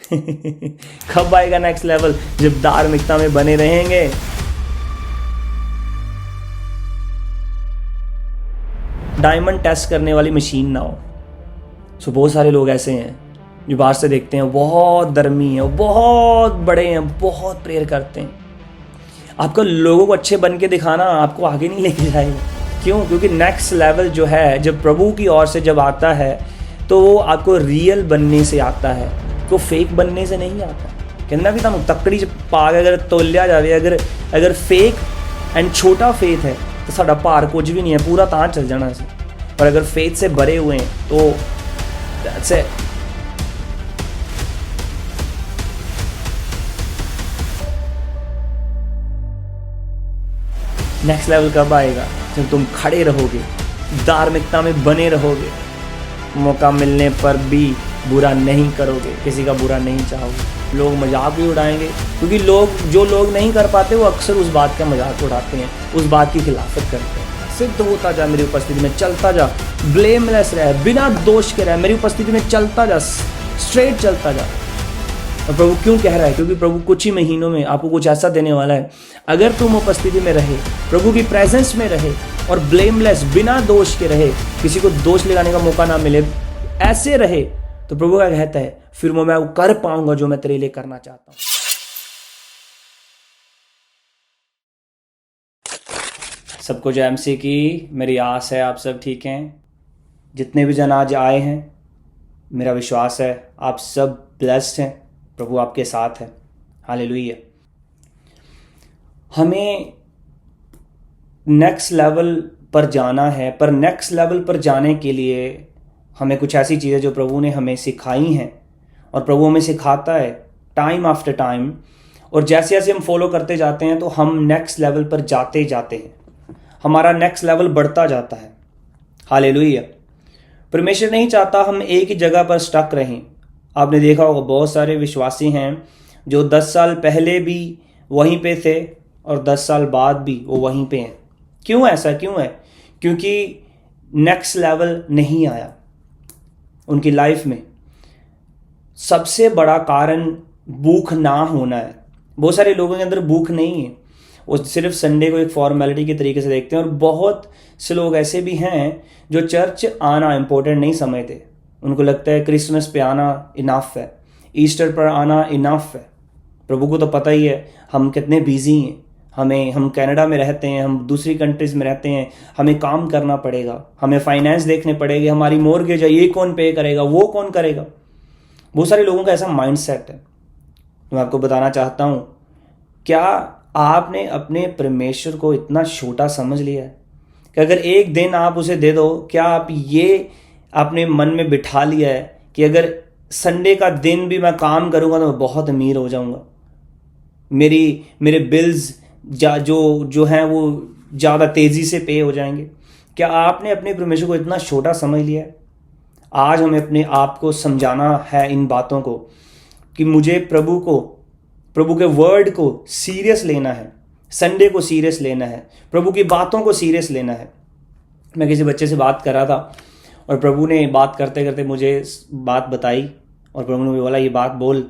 कब आएगा next level? जब धार्मिकता में बने रहेंगे। डायमंड टेस्ट करने वाली मशीन ना हो। सो बहुत सारे लोग ऐसे हैं जो बाहर से देखते हैं बहुत धर्मी हैं, बहुत बड़े हैं, बहुत प्रेयर करते हैं। आपका लोगों को अच्छे बन के दिखाना आपको आगे नहीं लेके जाएगा। क्यों? क्योंकि नेक्स्ट लेवल जो है जब प्रभु की ओर से जब आता है तो वो आपको रियल बनने से आता है, तो फेक बनने से नहीं आता। कहना भी तुम तकड़ी पा के अगर तोलिया जाए, अगर फेक एंड छोटा फेथ है तो साडा भार कुछ भी नहीं है, पूरा तां चल जाना से। पर अगर फेथ से भरे हुए हैं तो दैट्स इट। नेक्स्ट लेवल कब आएगा? जब तुम खड़े रहोगे, धार्मिकता में बने रहोगे, मौका मिलने पर भी बुरा नहीं करोगे, किसी का बुरा नहीं चाहोगे। लोग मजाक भी उड़ाएंगे, क्योंकि जो लोग नहीं कर पाते वो अक्सर उस बात का मजाक उड़ाते हैं, उस बात की खिलाफत करते हैं। सिद्ध होता जा मेरी उपस्थिति में, चलता जा, ब्लेमलेस रह, बिना दोष के रह, मेरी उपस्थिति में चलता जा, स्ट्रेट चलता जा। और प्रभु क्यों कह रहा है? क्योंकि प्रभु कुछ ही महीनों में आपको कुछ ऐसा देने वाला है। अगर तुम उपस्थिति में रहे, प्रभु की प्रेजेंस में रहे और ब्लेमलेस, बिना दोष के रहे, किसी को दोष लगाने का मौका ना मिले, ऐसे रहे, तो प्रभु क्या कहता है? फिर मैं वो कर पाऊंगा जो मैं तेरे लिए करना चाहता हूं। सबको जय मसीह की। मेरी आस है आप सब ठीक हैं। जितने भी जन आज आए हैं, मेरा विश्वास है आप सब ब्लेस्ड हैं, प्रभु आपके साथ है। हालेलुया। हमें नेक्स्ट लेवल पर जाना है, पर नेक्स्ट लेवल पर जाने के लिए हमें कुछ ऐसी चीज़ें जो प्रभु ने हमें सिखाई हैं और प्रभु हमें सिखाता है टाइम आफ्टर टाइम, और जैसे जैसे हम फॉलो करते जाते हैं तो हम नेक्स्ट लेवल पर जाते जाते हैं, हमारा नेक्स्ट लेवल बढ़ता जाता है। हालेलुया। परमेश्वर नहीं चाहता हम एक ही जगह पर स्टक रहें। आपने देखा होगा बहुत सारे विश्वासी हैं जो 10 साल पहले भी वहीं पे थे और 10 साल बाद भी वो वहीं पे हैं। क्यों ऐसा क्यों है? क्योंकि नेक्स्ट लेवल नहीं आया उनकी लाइफ में। सबसे बड़ा कारण भूख ना होना है। बहुत सारे लोगों के अंदर भूख नहीं है, वो सिर्फ संडे को एक फॉर्मेलिटी के तरीके से देखते हैं। और बहुत से लोग ऐसे भी हैं जो चर्च आना इम्पोर्टेंट नहीं समझते। उनको लगता है क्रिसमस पे आना इनफ है, ईस्टर पर आना इनफ है। प्रभु को तो पता ही है हम कितने बिजी हैं, हम कनाडा में रहते हैं, हम दूसरी कंट्रीज में रहते हैं, हमें काम करना पड़ेगा, हमें फाइनेंस देखने पड़ेगे, हमारी मॉर्गेज है, ये कौन पे करेगा, वो कौन करेगा। बहुत सारे लोगों का ऐसा माइंडसेट है। मैं आपको बताना चाहता हूँ, क्या आपने अपने परमेश्वर को इतना छोटा समझ लिया है कि अगर एक दिन आप उसे दे दो, क्या आप ये अपने मन में बिठा लिया है कि अगर संडे का दिन भी मैं काम करूँगा तो मैं बहुत अमीर हो जाऊँगा, मेरे बिल्स जो हैं वो ज़्यादा तेज़ी से पे हो जाएंगे? क्या आपने अपने परमेश्वर को इतना छोटा समझ लिया है? आज हमें अपने आप को समझाना है इन बातों को कि मुझे प्रभु के वर्ड को सीरियस लेना है, संडे को सीरियस लेना है, प्रभु की बातों को सीरियस लेना है। मैं किसी बच्चे से बात कर रहा था और प्रभु ने बात करते करते मुझे बात बताई और प्रभु ने बोला ये बात बोल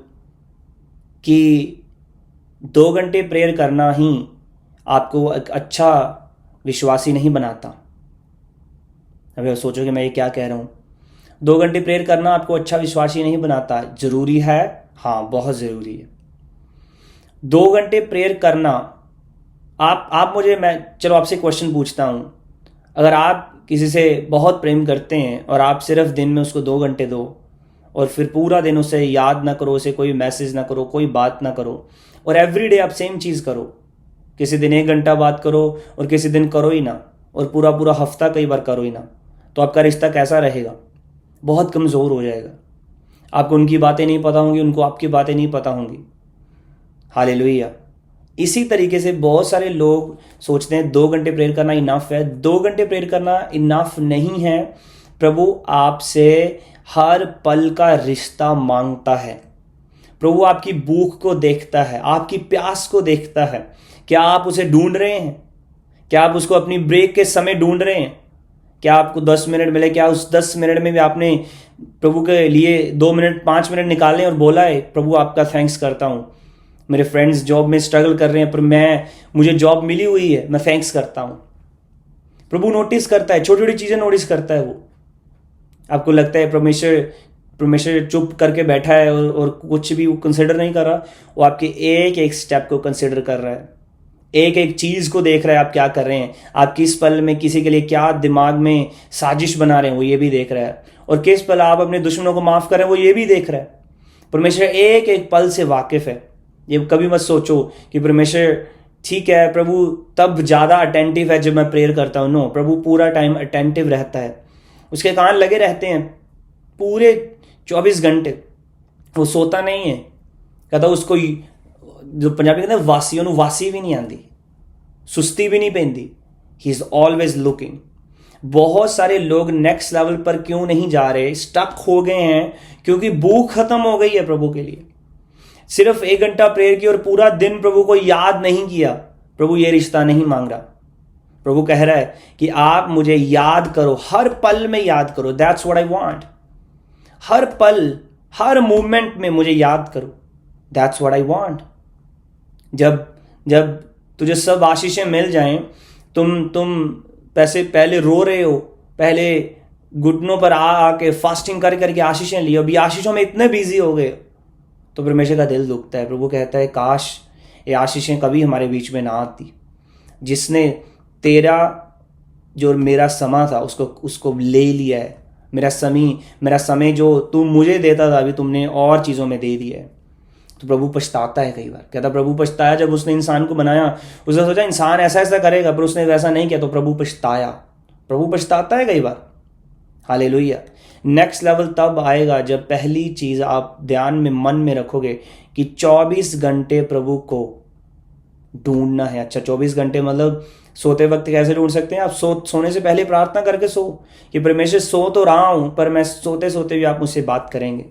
कि 2 घंटे प्रेयर करना ही आपको एक अच्छा विश्वासी नहीं बनाता। अभी सोचो कि मैं ये क्या कह रहा हूँ। 2 घंटे प्रेयर करना आपको अच्छा विश्वासी नहीं बनाता। ज़रूरी है, हाँ बहुत ज़रूरी है। 2 घंटे प्रेयर करना मैं चलो आपसे क्वेश्चन पूछता हूँ। अगर आप किसी से बहुत प्रेम करते हैं और आप सिर्फ दिन में उसको 2 घंटे दो और फिर पूरा दिन उसे याद ना करो, उसे कोई मैसेज ना करो, कोई बात ना करो, और एवरीडे आप सेम चीज़ करो, किसी दिन 1 घंटा बात करो और किसी दिन करो ही ना, और पूरा हफ्ता कई बार करो ही ना, तो आपका रिश्ता कैसा रहेगा? बहुत कमज़ोर हो जाएगा। आपको उनकी बातें नहीं पता होंगी, उनको आपकी बातें नहीं पता होंगी। हालेलुया। इसी तरीके से बहुत सारे लोग सोचते हैं 2 घंटे प्रेयर करना इनफ है। 2 घंटे प्रेयर करना इनफ नहीं है। प्रभु आपसे हर पल का रिश्ता मांगता है। प्रभु आपकी भूख को देखता है, आपकी प्यास को देखता है। क्या आप उसे ढूंढ रहे हैं? क्या आप उसको अपनी ब्रेक के समय ढूंढ रहे हैं? क्या आपको 10 मिनट मिले? क्या उस 10 मिनट में भी आपने प्रभु के लिए 2 मिनट 5 मिनट निकाले और बोला है प्रभु आपका थैंक्स करता हूँ, मेरे फ्रेंड्स जॉब में स्ट्रगल कर रहे हैं पर मुझे जॉब मिली हुई है, मैं थैंक्स करता हूँ। प्रभु नोटिस करता है, छोटी छोटी चीज़ें नोटिस करता है वो। आपको लगता है परमेश्वर चुप करके बैठा है और कुछ भी वो कंसिडर नहीं कर रहा, वो आपके एक एक स्टेप को कंसिडर कर रहा है, एक एक चीज़ को देख रहा है आप क्या कर रहे हैं, आप किस पल में किसी के लिए क्या दिमाग में साजिश बना रहे हैं वो ये भी देख रहा है, और किस पल आप अपने दुश्मनों को माफ़ कर रहे हैं वो ये भी देख रहा है। परमेश्वर एक एक पल से वाकिफ़ है। ये कभी मत सोचो कि परमेश्वर ठीक है, प्रभु तब ज़्यादा अटेंटिव है जब मैं प्रेयर करता हूँ। नो, प्रभु पूरा टाइम अटेंटिव रहता है, उसके कान लगे रहते हैं पूरे 24 घंटे। वो सोता नहीं है। कहता उसको जो पंजाबी कहते हैं वासी, उन्होंने वासी भी नहीं आती, सुस्ती भी नहीं पैंदी। He is always looking. बहुत सारे लोग नेक्स्ट लेवल पर क्यों नहीं जा रहे, स्टक हो गए हैं, क्योंकि भूख खत्म हो गई है प्रभु के लिए। सिर्फ 1 घंटा प्रेयर की और पूरा दिन प्रभु को याद नहीं किया। प्रभु ये रिश्ता नहीं मांग रहा। प्रभु कह रहा है कि आप मुझे याद करो, हर पल में याद करो। That's what I want. हर पल, हर मूवमेंट में मुझे याद करो। That's what I want. जब तुझे सब आशीषें मिल जाएं, तुम पहले रो रहे हो, पहले घुटनों पर आके फास्टिंग करके आशीषें ली, अभी आशीषों में इतने बिजी हो गए, तो परमेश्वर का दिल दुखता है। प्रभु कहता है काश ये आशीषें कभी हमारे बीच में ना आती। जिसने तेरा जो मेरा समय था उसको ले लिया है। मेरा समय जो तुम मुझे देता था अभी तुमने और चीज़ों में दे दिया है। तो प्रभु पछताता है कई बार। कहता प्रभु पछताया जब उसने इंसान को बनाया, उसने सोचा इंसान ऐसा ऐसा करेगा, पर उसने वैसा नहीं किया, तो प्रभु पछताया। प्रभु पछताता है कई बार। हालेलुया। नेक्स्ट लेवल तब आएगा जब पहली चीज़ आप ध्यान में मन में रखोगे कि 24 घंटे प्रभु को ढूंढना है। अच्छा, 24 घंटे मतलब सोते वक्त कैसे ढूंढ सकते हैं आप? सोने से पहले प्रार्थना करके सो कि परमेश्वर सो तो रहा हूँ, पर मैं सोते सोते भी आप मुझसे बात करेंगे।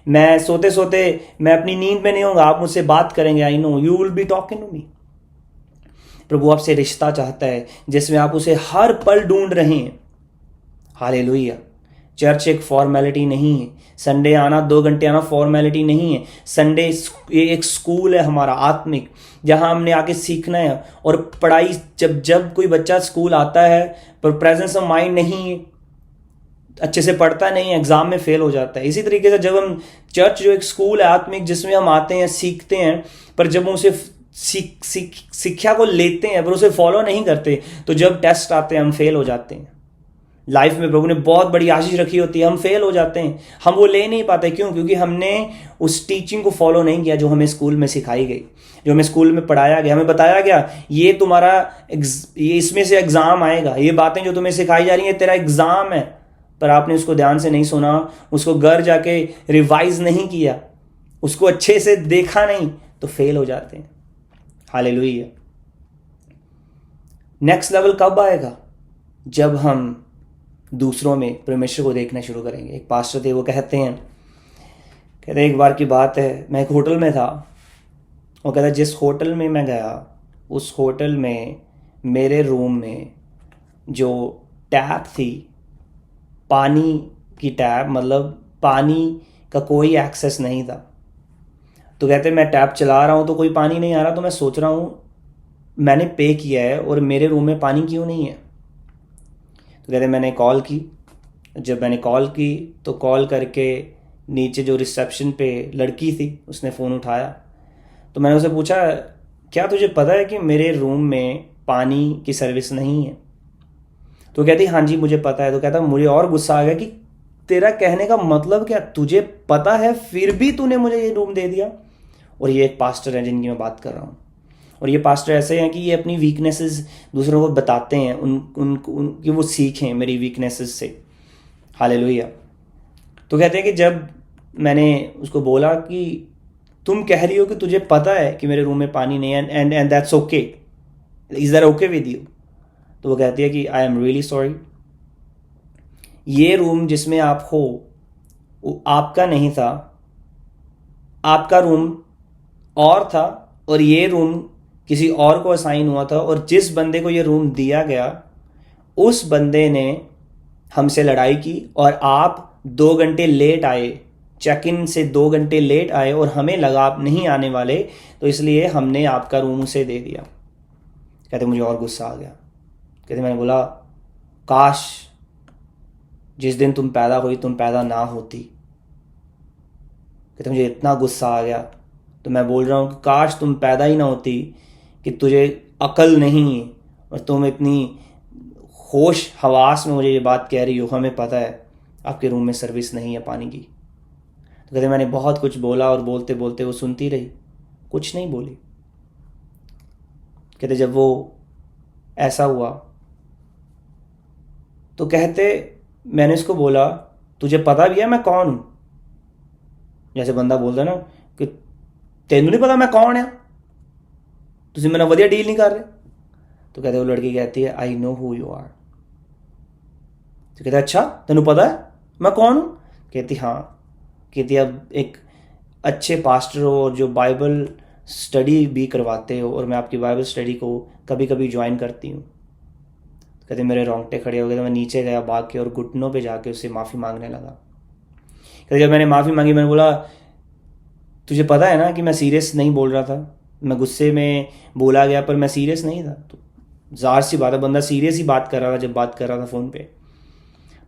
मैं सोते सोते मैं अपनी नींद में नहीं होगा, आप मुझसे बात करेंगे। I know you will be talking to me. प्रभु आपसे रिश्ता चाहता है जिसमें आप उसे हर पल ढूंढ रहे हैं। हालेलुया। चर्च एक फॉर्मेलिटी नहीं है। संडे आना, 2 घंटे आना फॉर्मेलिटी नहीं है। संडे ये एक स्कूल है हमारा आत्मिक, जहां हमने आके सीखना है। और पढ़ाई, जब कोई बच्चा स्कूल आता है पर प्रेजेंस ऑफ माइंड नहीं, अच्छे से पढ़ता नहीं है, एग्जाम में फेल हो जाता है। इसी तरीके से जब हम चर्च जो एक स्कूल है आत्मिक, जिसमें हम आते हैं सीखते हैं, पर जब हम उसे शिक्षा को लेते हैं पर उसे फॉलो नहीं करते, तो जब टेस्ट आते हैं हम फेल हो जाते हैं। लाइफ में प्रभु ने बहुत बड़ी आशीष रखी होती है, हम फेल हो जाते हैं, हम वो ले नहीं पाते। क्यों? क्योंकि हमने उस टीचिंग को फॉलो नहीं किया जो हमें स्कूल में सिखाई गई, जो हमें स्कूल में पढ़ाया गया। हमें बताया गया ये तुम्हारा ये इसमें से एग्जाम आएगा, ये बातें जो तुम्हें सिखाई जा रही हैं तेरा एग्जाम है, पर आपने उसको ध्यान से नहीं सुना, उसको घर जाके रिवाइज नहीं किया, उसको अच्छे से देखा नहीं, तो फेल हो जाते हैं। हालेलुया। नेक्स्ट लेवल कब आएगा? जब हम दूसरों में परमेश्वर को देखना शुरू करेंगे। एक पास्टर थे, वो कहते हैं एक बार की बात है, मैं एक होटल में था। वो कहता जिस होटल में मैं गया, उस होटल में मेरे रूम में जो टैप थी, पानी की टैप, मतलब पानी का कोई एक्सेस नहीं था। तो कहते मैं टैप चला रहा हूँ तो कोई पानी नहीं आ रहा, तो मैं सोच रहा हूँ मैंने पे किया है और मेरे रूम में पानी क्यों नहीं है। तो कहते मैंने कॉल की। जब मैंने कॉल की तो कॉल करके नीचे जो रिसेप्शन पे लड़की थी उसने फ़ोन उठाया। तो मैंने उसे पूछा क्या तुझे पता है कि मेरे रूम में पानी की सर्विस नहीं है? तो कहती हाँ जी मुझे पता है। तो कहता मुझे और गुस्सा आ गया कि तेरा कहने का मतलब क्या, तुझे पता है फिर भी तूने मुझे ये रूम दे दिया। और ये एक पास्टर है जिनकी मैं बात कर रहा हूँ, और ये पास्टर ऐसे हैं कि ये अपनी वीकनेसेस दूसरों को बताते हैं, उनकी वो सीखें मेरी वीकनेसेस से। हालेलुया। तो कहते हैं कि जब मैंने उसको बोला कि तुम कह रही हो कि तुझे पता है कि मेरे रूम में पानी नहीं है, and that's okay, is that okay with you? तो वो कहती है कि आई एम रियली सॉरी, ये रूम जिसमें आप हो वो आपका नहीं था, आपका रूम और था और ये रूम किसी और को असाइन हुआ था, और जिस बंदे को ये रूम दिया गया उस बंदे ने हमसे लड़ाई की और आप 2 घंटे लेट आए, चेक इन से 2 घंटे लेट आए और हमें लगा आप नहीं आने वाले, तो इसलिए हमने आपका रूम उसे दे दिया। कहते मुझे और गुस्सा आ गया। कहते मैंने बोला काश जिस दिन तुम पैदा हुई तुम पैदा ना होती। कहते मुझे इतना गुस्सा आ गया, तो मैं बोल रहा हूँ कि काश तुम पैदा ही ना होती, कि तुझे अकल नहीं और तुम इतनी होश हवास में मुझे ये बात कह रही हो। हमें पता है आपके रूम में सर्विस नहीं है पानी की। तो कहते मैंने बहुत कुछ बोला और बोलते बोलते वो सुनती रही, कुछ नहीं बोली। कहते जब वो ऐसा हुआ तो कहते मैंने इसको बोला तुझे पता भी है मैं कौन हूं? जैसे बंदा बोलता ना कि तेनू नहीं पता मैं कौन है, तुम मेरा वधिया डील नहीं कर रहे। तो कहते वो लड़की कहती है I know who you are. तो कहते अच्छा तेनू पता है मैं कौन हूं? कहती हाँ। कहती अब एक अच्छे पास्टर हो और जो बाइबल स्टडी भी करवाते हो, और मैं आपकी बाइबल स्टडी को कभी कभी ज्वाइन करती हूँ। कहते मेरे रोंगटे खड़े हो गए। तो मैं नीचे गया भाग के और घुटनों पे जाके उससे माफ़ी मांगने लगा। कहते जब मैंने माफ़ी मांगी मैंने बोला तुझे पता है ना कि मैं सीरियस नहीं बोल रहा था, मैं गुस्से में बोला गया पर मैं सीरियस नहीं था। तो ज़ाहिर सी बात है बंदा सीरियस ही बात कर रहा था जब बात कर रहा था फ़ोन पे।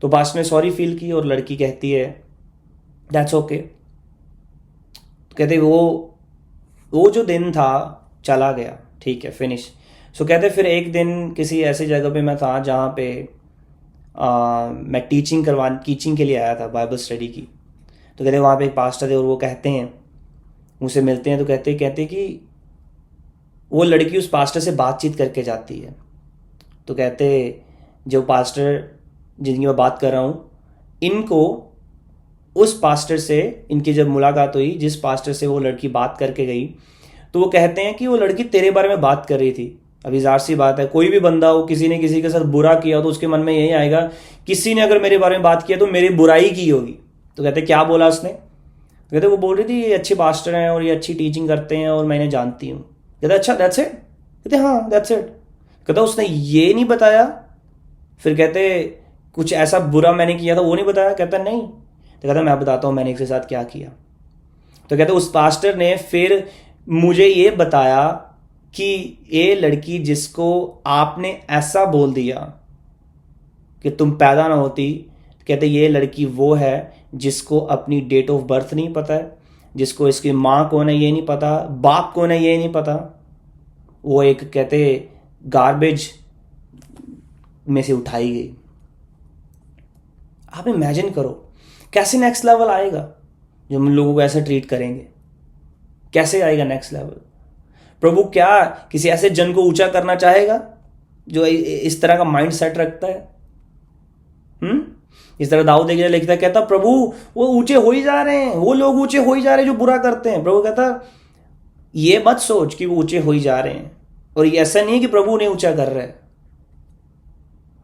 तो पास्टर ने सॉरी फील की और लड़की कहती है दैट्स ओके। तो कहते वो जो दिन था चला गया, ठीक है फिनिश। सो कहते फिर एक दिन किसी ऐसी जगह पे मैं था जहाँ पे मैं टीचिंग के लिए आया था बाइबल स्टडी की। तो कहते वहाँ पे एक पास्टर थे और वो कहते हैं मुझसे मिलते हैं, तो कहते कि वो लड़की उस पास्टर से बातचीत करके जाती है। तो कहते जो पास्टर जिनकी मैं बात कर रहा हूँ इनको उस पास्टर से इनकी जब मुलाकात हुई, जिस पास्टर से वो लड़की बात करके गई, तो वो कहते हैं कि वो लड़की तेरे बारे में बात कर रही थी। अभी ज़ाहिर सी बात है कोई भी बंदा हो किसी ने किसी के साथ बुरा किया तो उसके मन में यही आएगा किसी ने अगर मेरे बारे में बात किया तो मेरी बुराई की होगी। तो कहते क्या बोला उसने? तो कहते वो बोल रही थी ये अच्छे पास्टर हैं और ये अच्छी टीचिंग करते हैं और मैं इन्हें जानती हूँ। कहते अच्छा दैट्स इट? कहते हाँ दैट्स इट। कहते उसने ये नहीं बताया? फिर कहते कुछ ऐसा बुरा मैंने किया था वो नहीं बताया? कहता नहीं। तो कहता मैं बताता हूँ मैंने इसके साथ क्या किया। तो कहते उस पास्टर ने फिर मुझे ये बताया कि ये लड़की जिसको आपने ऐसा बोल दिया कि तुम पैदा ना होती, कहते ये लड़की वो है जिसको अपनी डेट ऑफ बर्थ नहीं पता है, जिसको इसकी माँ कौन है ये नहीं पता, बाप कौन है ये नहीं पता। वो एक कहते गार्बेज में से उठाई गई। आप इमेजिन करो कैसे नेक्स्ट लेवल आएगा जब हम लोगों को ऐसा ट्रीट करेंगे। कैसे आएगा नेक्स्ट लेवल? प्रभु क्या किसी ऐसे जन को ऊंचा करना चाहेगा जो इस तरह का माइंड सेट रखता है? इस तरह दाऊद एक लिखता है, कहता प्रभु वो ऊंचे हो ही जा रहे हैं, वो लोग ऊंचे हो ही जा रहे हैं जो बुरा करते हैं। प्रभु कहता ये मत सोच कि वो ऊंचे हो ही जा रहे हैं, और ये ऐसा नहीं है कि प्रभु उन्हें ऊंचा कर रहा है।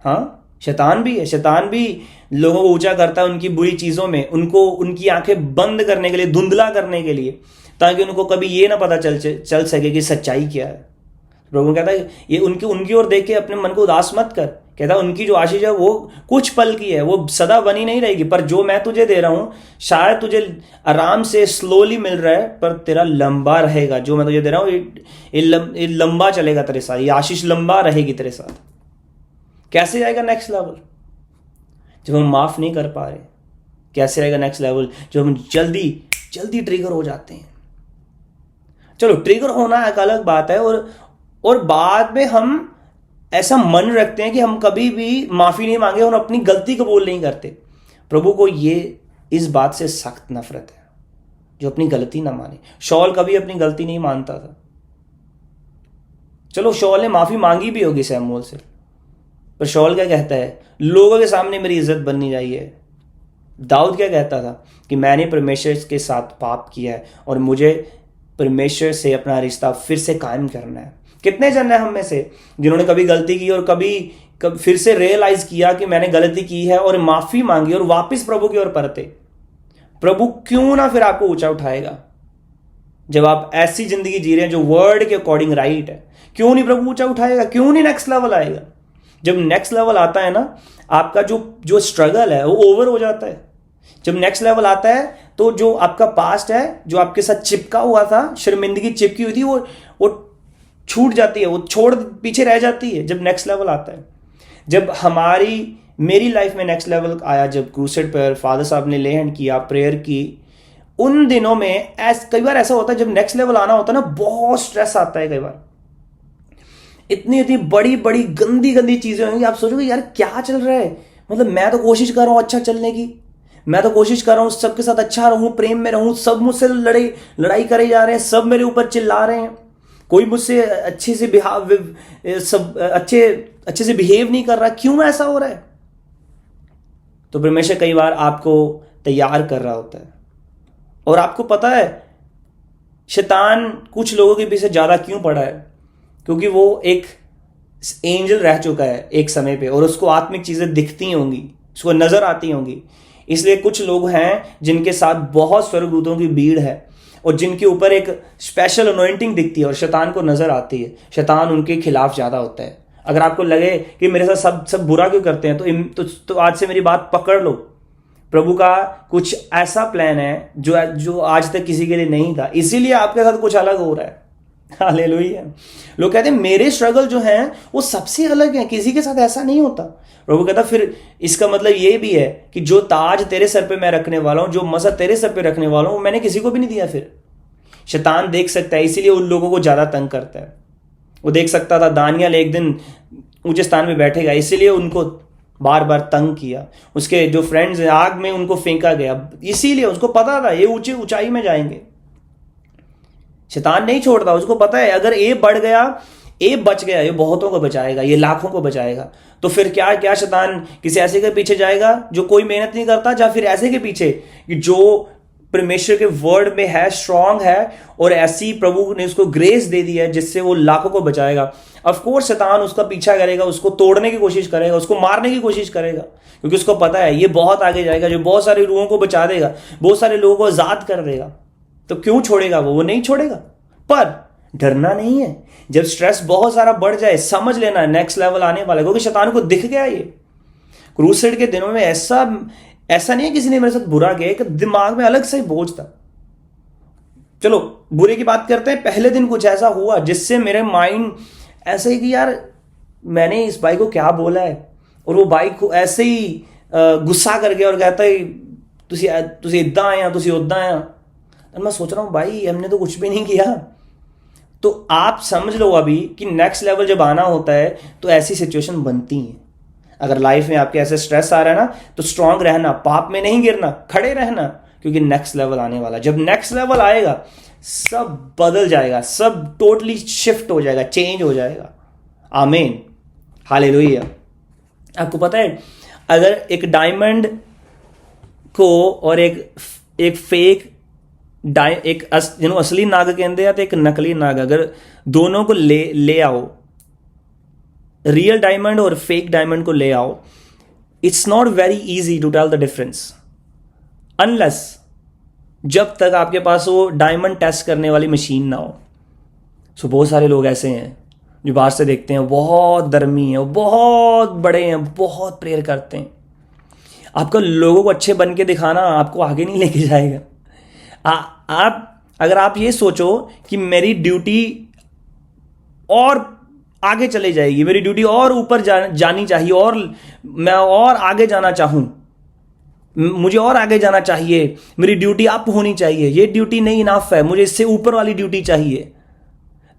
हाँ शैतान भी है, शैतान भी लोगों को ऊंचा करता है उनकी बुरी चीजों में, उनको उनकी आंखें बंद करने के लिए, धुंधला करने के लिए, ताकि उनको कभी ये ना पता चल सके कि सच्चाई क्या है। प्रभु कहता है ये उनकी ओर देख के अपने मन को उदास मत कर। कहता उनकी जो आशीष है वो कुछ पल की है, वो सदा बनी नहीं रहेगी, पर जो मैं तुझे दे रहा हूं शायद तुझे आराम से स्लोली मिल रहा है पर तेरा लंबा रहेगा। जो मैं तुझे दे रहा हूं ये लंबा चलेगा तेरे साथ, ये आशीष लंबा रहेगी तेरे साथ। कैसे आएगा नेक्स्ट लेवल? जब हम माफ नहीं कर पा रहे। कैसे आएगा नेक्स्ट लेवल? जब हम जल्दी जल्दी ट्रिगर हो जाते हैं। चलो ट्रिगर होना एक अलग बात है, और बाद में हम ऐसा मन रखते हैं कि हम कभी भी माफी नहीं मांगे और अपनी गलती कबूल नहीं करते। प्रभु को ये इस बात से सख्त नफरत है जो अपनी गलती ना माने। शौल कभी अपनी गलती नहीं मानता था। चलो शौल ने माफी मांगी भी होगी सैमुअल से, पर शौल क्या कहता है? लोगों के सामने मेरी इज्जत बननी चाहिए। दाऊद क्या कहता था कि मैंने परमेश्वर के साथ पाप किया है और मुझे परमेश्वर से अपना रिश्ता फिर से कायम करना है। कितने जन है हम में से जिन्होंने कभी गलती की और कभी फिर से रियलाइज किया कि मैंने गलती की है और माफी मांगी और वापस प्रभु की ओर परते। प्रभु क्यों ना फिर आपको ऊंचा उठाएगा जब आप ऐसी जिंदगी जी रहे हैं जो वर्ड के अकॉर्डिंग राइट है। क्यों नहीं प्रभु ऊंचा उठाएगा? क्यों नहीं नेक्स्ट लेवल आएगा? जब नेक्स्ट लेवल आता है ना, आपका जो जो स्ट्रगल है वो ओवर हो जाता है। जब नेक्स्ट लेवल आता है तो जो आपका पास्ट है, जो आपके साथ चिपका हुआ था, शर्मिंदगी चिपकी हुई थी, वो छूट जाती है, वो छोड़ पीछे रह जाती है जब नेक्स्ट लेवल आता है। जब मेरी लाइफ में नेक्स्ट लेवल आया, जब क्रूसेड पर फादर साहब ने ले हैंड किया, प्रेयर की, उन दिनों में कई बार ऐसा होता है जब नेक्स्ट लेवल आना होता है ना, बहुत स्ट्रेस आता है। कई बार इतनी इतनी बड़ी बड़ी गंदी गंदी चीजें होंगी, आप सोचोगे यार क्या चल रहा है, मतलब मैं तो कोशिश कर रहा हूं अच्छा चलने की, मैं तो कोशिश कर रहा हूं सबके साथ अच्छा रहूं, प्रेम में रहूं, सब मुझसे लड़ाई करे जा रहे हैं, सब मेरे ऊपर चिल्ला रहे हैं, कोई मुझसे अच्छे से अच्छे से बिहेव नहीं कर रहा, क्यों ऐसा हो रहा है? तो परमेश्वर कई बार आपको तैयार कर रहा होता है। और आपको पता है शैतान कुछ लोगों के पीछे ज्यादा क्यों पड़ा है? क्योंकि वो एक एंजल रह चुका है एक समय पे, और उसको आत्मिक चीजें दिखती होंगी, उसको नजर आती होंगी। इसलिए कुछ लोग हैं जिनके साथ बहुत स्वर्गदूतों की भीड़ है और जिनके ऊपर एक स्पेशल अनॉइंटिंग दिखती है और शैतान को नजर आती है। शैतान उनके खिलाफ ज्यादा होता है। अगर आपको लगे कि मेरे साथ सब बुरा क्यों करते हैं, तो आज से मेरी बात पकड़ लो। प्रभु का कुछ ऐसा प्लान है जो आज तक किसी के लिए नहीं था, इसीलिए आपके साथ कुछ अलग हो रहा है। हालेलुया। लोग कहते हैं मेरे स्ट्रगल जो हैं वो सबसे अलग हैं, किसी के साथ ऐसा नहीं होता। प्रभु कहता फिर इसका मतलब ये भी है कि जो ताज तेरे सर पे मैं रखने वाला हूं, जो मसा तेरे सर पे रखने वाला हूं, मैंने किसी को भी नहीं दिया। फिर शैतान देख सकता है, इसीलिए उन लोगों को ज्यादा तंग करता है। वो देख सकता था दानियल एक दिन ऊंचे स्थान में बैठेगा, इसीलिए उनको बार बार तंग किया। उसके जो फ्रेंड्स हैं आग में उनको फेंका गया, इसीलिए उसको पता था ये ऊंचाई में जाएंगे। शैतान नहीं छोड़ता, उसको पता है अगर ए बढ़ गया, ए बच गया, ये बहुतों को बचाएगा, ये लाखों को बचाएगा। तो फिर क्या शैतान किसी ऐसे के पीछे जाएगा जो कोई मेहनत नहीं करता, या फिर ऐसे के पीछे कि जो परमेश्वर के वर्ड में है, स्ट्रांग है, और ऐसी प्रभु ने उसको ग्रेस दे दी है जिससे वो लाखों को बचाएगा। ऑफ कोर्स शैतान उसका पीछा करेगा, उसको तोड़ने की कोशिश करेगा, उसको मारने की कोशिश करेगा, क्योंकि उसको पता है ये बहुत आगे जाएगा, जो बहुत सारे लोगों को बचा देगा, बहुत सारे लोगों को आजाद कर देगा। तो क्यों छोड़ेगा वो नहीं छोड़ेगा। पर डरना नहीं है। जब स्ट्रेस बहुत सारा बढ़ जाए, समझ लेना नेक्स्ट लेवल आने वाला है, क्योंकि शैतान को दिख गया ये। क्रूसेड के दिनों में ऐसा नहीं है किसी ने मेरे साथ बुरा किया, एक दिमाग में अलग से बोझ था। चलो बुरे की बात करते हैं। पहले दिन कुछ ऐसा हुआ जिससे मेरे माइंड ऐसे ही कि यार मैंने इस भाई को क्या बोला है, और वो भाई को ऐसे ही गुस्सा कर गया और कहता है तुसी इदा आया, तुसी उदा आया। मैं सोच रहा हूं भाई हमने तो कुछ भी नहीं किया। तो आप समझ लो अभी कि नेक्स्ट लेवल जब आना होता है तो ऐसी सिचुएशन बनती है। अगर लाइफ में आपके ऐसे स्ट्रेस आ रहा है ना, तो स्ट्रांग रहना, पाप में नहीं गिरना, खड़े रहना, क्योंकि नेक्स्ट लेवल आने वाला। जब नेक्स्ट लेवल आएगा सब बदल जाएगा, सब टोटली शिफ्ट हो जाएगा, चेंज हो जाएगा। आमीन, हालेलुया। आपको पता है अगर एक डायमंड को और एक फेक जिन्हों असली नाग कहते हैं तो एक नकली नाग, अगर दोनों को ले आओ, रियल डायमंड और फेक डायमंड को ले आओ, it's not very easy to tell the difference unless जब तक आपके पास वो डायमंड टेस्ट करने वाली मशीन ना हो। सो बहुत सारे लोग ऐसे हैं जो बाहर से देखते हैं बहुत धर्मी हैं, बहुत बड़े हैं, बहुत प्रेयर करते हैं। आपका लोगों को अच्छे बन के दिखाना आपको आगे नहीं लेके जाएगा। अगर आप ये सोचो कि मेरी ड्यूटी और आगे चले जाएगी, मेरी ड्यूटी और ऊपर जानी चाहिए, और मैं और आगे जाना चाहूं, मुझे और आगे जाना चाहिए, मेरी ड्यूटी अप होनी चाहिए, ये ड्यूटी नहीं इनफ है, मुझे इससे ऊपर वाली ड्यूटी चाहिए।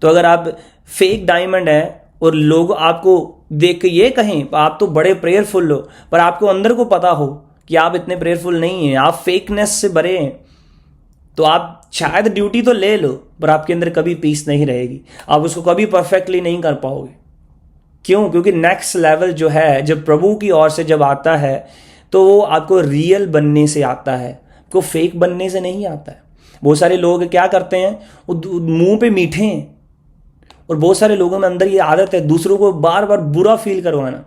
तो अगर आप फेक डायमंड हैं और लोग आपको देख के ये कहें आप तो बड़े प्रेयरफुल हो, पर आपको अंदर को पता हो कि आप इतने प्रेयरफुल नहीं हैं, आप फेकनेस से भरे हैं, तो आप शायद ड्यूटी तो ले लो पर आपके अंदर कभी पीस नहीं रहेगी, आप उसको कभी परफेक्टली नहीं कर पाओगे। क्यों? क्योंकि नेक्स्ट लेवल जो है जब प्रभु की ओर से जब आता है तो वो आपको रियल बनने से आता है, आपको फेक बनने से नहीं आता है। बहुत सारे लोग क्या करते हैं, वो मुंह पे मीठे हैं, और बहुत सारे लोगों में अंदर ये आदत है दूसरों को बार बार बुरा फील करवाना।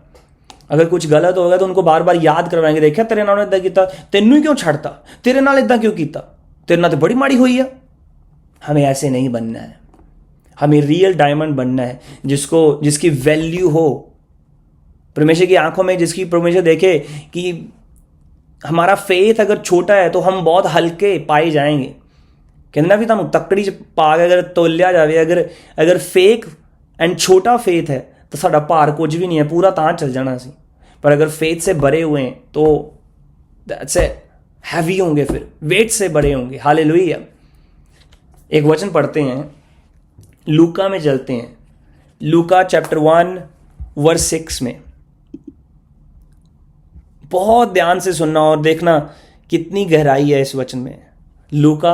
अगर कुछ गलत होगा तो उनको बार बार याद करवाएंगे, देखा तेरे नाल इदा किया, तेनू ही क्यों छड़ता, तेरे नाल इदा क्यों किया, तेरे नाल तो बड़ी माड़ी हुई है। हमें ऐसे नहीं बनना है, हमें रियल डायमंड बनना है जिसकी वैल्यू हो परमेश्वर की आंखों में जिसकी परमेश्वर देखे कि हमारा फेथ अगर छोटा है तो हम बहुत हल्के पाए जाएंगे। कहना भी तुम तकड़ी च पा के अगर तोलिया जाए, अगर फेक एंड छोटा फेथ है तो साडा भार कुछ भी नहीं है, पूरा तां चल जाना सी। पर अगर फेथ से भरे हुए हैं तो दैट्स ए हैवी होंगे, फिर वेट से भरे होंगे। हालेलुया। एक वचन पढ़ते हैं, लूका में चलते हैं, लूका चैप्टर 1 वर्स 6 में। बहुत ध्यान से सुनना और देखना कितनी गहराई है इस वचन में। लूका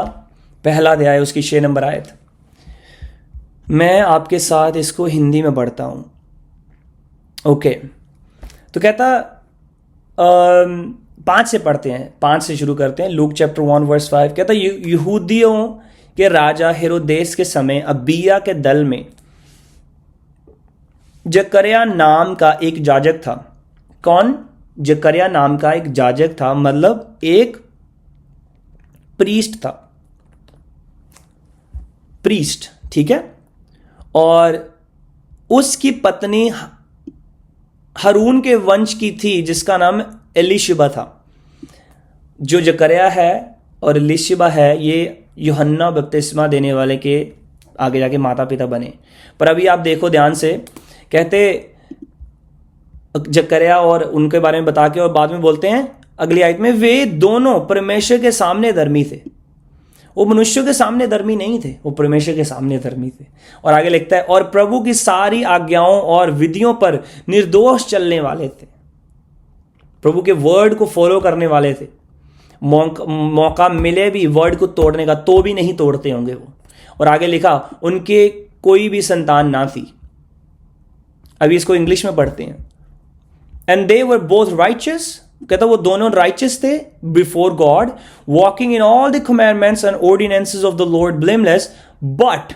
पहला अध्याय उसकी 6 नंबर आयत। मैं आपके साथ इसको हिंदी में पढ़ता हूं। ओके, तो कहता 5 से पढ़ते हैं, 5 से शुरू करते हैं। लूक चैप्टर 1 वर्स 5 कहता यहूदियों के राजा हेरोदेस के समय अबिया के दल में जकरिया नाम का एक याजक था। कौन? जकरिया नाम का एक याजक था, मतलब एक प्रीस्ट था, प्रीस्ट, ठीक है। और उसकी पत्नी हारून के वंश की थी जिसका नाम एलीशिबा था। जो जकरिया है और एलीशिबा है ये यूहन्ना बपतिस्मा देने वाले के आगे जाके माता पिता बने। पर अभी आप देखो ध्यान से, कहते जकरिया और उनके बारे में बता के और बाद में बोलते हैं अगली आयत में, वे दोनों परमेश्वर के सामने धर्मी थे। वो मनुष्यों के सामने धर्मी नहीं थे, वो परमेश्वर के सामने धर्मी थे। और आगे लिखता है, और प्रभु की सारी आज्ञाओं और विधियों पर निर्दोष चलने वाले थे। प्रभु के वर्ड को फॉलो करने वाले थे। मौका मिले भी वर्ड को तोड़ने का तो भी नहीं तोड़ते होंगे वो। और आगे लिखा, उनके कोई भी संतान ना थी। अभी इसको इंग्लिश में पढ़ते हैं। And they were both righteous, कहता वो दोनों राइचियस थे before God, walking in all the commandments and ordinances of the Lord blameless, but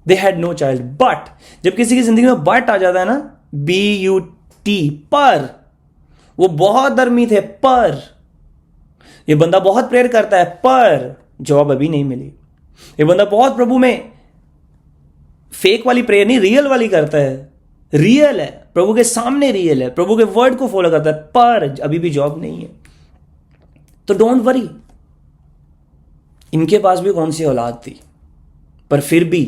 they had no child. But जब किसी की जिंदगी में बट आ जाता है ना, BUT, पर, वो बहुत धर्मी थे, पर ये बंदा बहुत प्रेयर करता है, पर जवाब अभी नहीं मिली। ये बंदा बहुत प्रभु में फेक वाली प्रेयर नहीं, रियल वाली करता है, रियल है, प्रभु के सामने रियल है, प्रभु के वर्ड को फॉलो करता है, पर अभी भी जॉब नहीं है। तो डोंट वरी, इनके पास भी कौन सी औलाद थी, पर फिर भी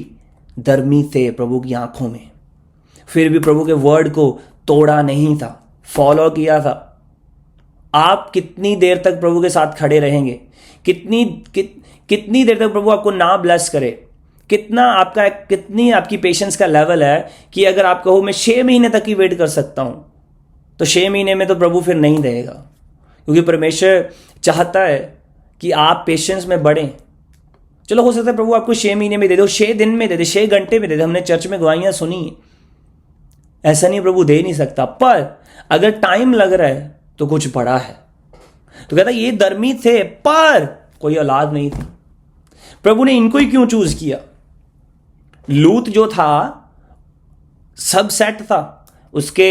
धर्मी थे प्रभु की आंखों में। फिर भी प्रभु के वर्ड को तोड़ा नहीं था, फॉलो किया था। आप कितनी देर तक प्रभु के साथ खड़े रहेंगे? कितनी देर तक प्रभु आपको ना ब्लेस करे? कितनी आपकी पेशेंस का लेवल है कि अगर आप कहो मैं 6 महीने तक ही वेट कर सकता हूं, तो 6 महीने में तो प्रभु फिर नहीं देगा, क्योंकि परमेश्वर चाहता है कि आप पेशेंस में बढ़ें। चलो हो सकता है प्रभु आपको 6 महीने में दे दो, 6 दिन में दे दे, 6 घंटे में दे दे। हमने चर्च में गवाहियां सुनी, ऐसा नहीं प्रभु दे नहीं सकता, पर अगर टाइम लग रहा है तो कुछ बड़ा है। तो कहता ये धर्मी थे पर कोई औलाद नहीं थी। प्रभु ने इनको ही क्यों चूज किया? लूत जो था सब सेट था, उसके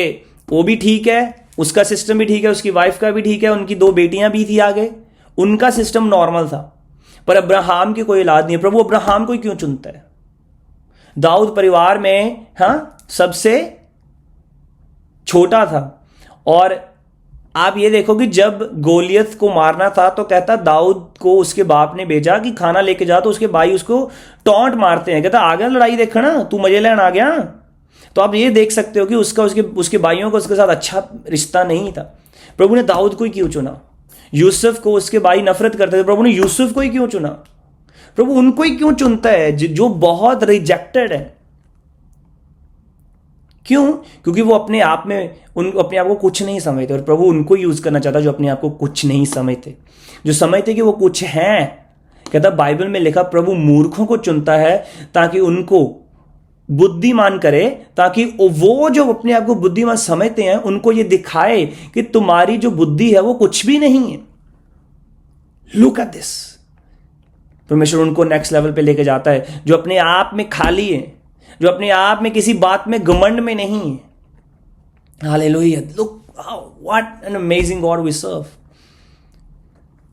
वो भी ठीक है, उसका सिस्टम भी ठीक है, उसकी वाइफ का भी ठीक है, उनकी 2 बेटियां भी थी आगे, उनका सिस्टम नॉर्मल था। पर अब्राहम की कोई औलाद नहीं है। प्रभु अब्राहम को ही क्यों चुनता है? दाऊद परिवार में सबसे छोटा था। और आप ये देखो कि जब गोलियत को मारना था तो कहता दाऊद को उसके बाप ने भेजा कि खाना लेके जा, तो उसके भाई उसको टॉन्ट मारते हैं, कहता आ गया लड़ाई देखना, तू मजे लेने आ गया। तो आप ये देख सकते हो कि उसके भाइयों का उसके साथ अच्छा रिश्ता नहीं था। प्रभु ने दाऊद को ही क्यों चुना? यूसुफ को उसके भाई नफरत करते थे, प्रभु ने यूसुफ को ही क्यों चुना? प्रभु उनको ही क्यों चुनता है जो बहुत रिजेक्टेड है? क्यों? क्योंकि वो अपने आप को कुछ नहीं समझते, और प्रभु उनको यूज करना चाहता जो अपने आप को कुछ नहीं समझते, जो समझते कि वो कुछ हैं। कहता बाइबल में लिखा प्रभु मूर्खों को चुनता है ताकि उनको बुद्धिमान करे, ताकि वो जो अपने आप को बुद्धिमान समझते हैं उनको ये दिखाए कि तुम्हारी जो बुद्धि है वो कुछ भी नहीं है। Look at this. परमेश्वर उनको नेक्स्ट लेवल पे लेके जाता है जो अपने आप में खाली है, जो अपने आप में किसी बात में घमंड में नहीं है। Hallelujah. Look what an amazing God we serve.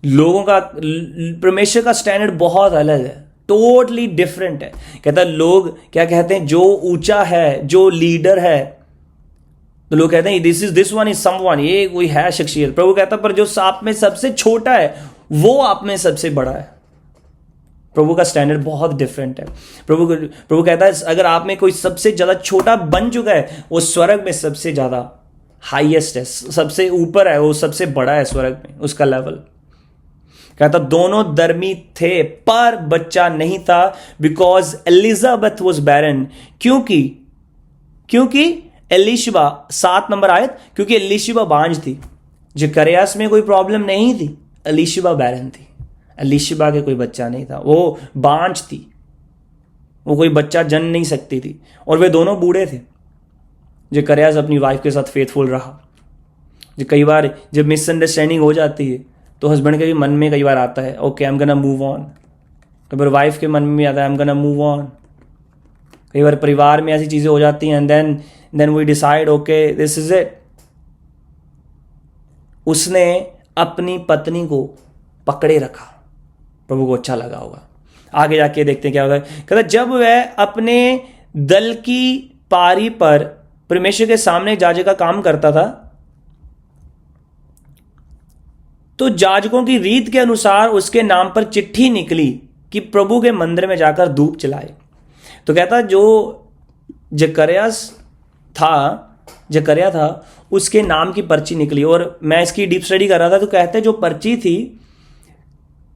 लोगों का, परमेश्वर का स्टैंडर्ड बहुत अलग है, टोटली डिफरेंट है। कहता लोग क्या कहते हैं, जो ऊंचा है, जो लीडर है, तो लोग कहते हैं दिस वन इज समवन, ये कोई है शख्सियत। प्रभु कहता है पर जो आप में सबसे छोटा है वो आप में सबसे बड़ा है। प्रभु का स्टैंडर्ड बहुत डिफरेंट है। प्रभु कहता है अगर आप में कोई सबसे ज्यादा छोटा बन चुका है, वो स्वर्ग में सबसे ज्यादा हाईएस्ट है, सबसे ऊपर है, वो सबसे बड़ा है स्वर्ग में, उसका लेवल। कहता दोनों धर्मी थे पर बच्चा नहीं था, बिकॉज एलिजाबेथ वॉज बैरन, क्योंकि एलिशबा, 7 नंबर आयत, क्योंकि एलिशबा बांझ थी। जकरियास में कोई प्रॉब्लम नहीं थी, एलिशबा बैरन थी। एलिशबा के कोई बच्चा नहीं था, वो बांझ थी, वो कोई बच्चा जन्म नहीं सकती थी, और वे दोनों बूढ़े थे। जकरियास अपनी वाइफ के साथ फेथफुल रहा। जो कई बार जब मिसअंडरस्टैंडिंग हो जाती है तो हस्बैंड के भी मन में कई बार आता है okay I am gonna move on, कई बार वाइफ के मन में आता है I am gonna move on. कई बार परिवार में ऐसी चीज़ें हो जाती हैं and then we decide okay this is it. उसने अपनी पत्नी को पकड़े रखा, प्रभु को अच्छा लगा होगा। आगे जाके देखते हैं क्या होगा। कहता जब वह अपने दल की पारी पर परमेश्वर के सामने जाजक का काम करता था, तो जाजकों की रीत के अनुसार उसके नाम पर चिट्ठी निकली कि प्रभु के मंदिर में जाकर धूप जलाए। तो कहता जो जकरिया था उसके नाम की पर्ची निकली, और मैं इसकी डीप स्टडी कर रहा था तो कहते जो पर्ची थी,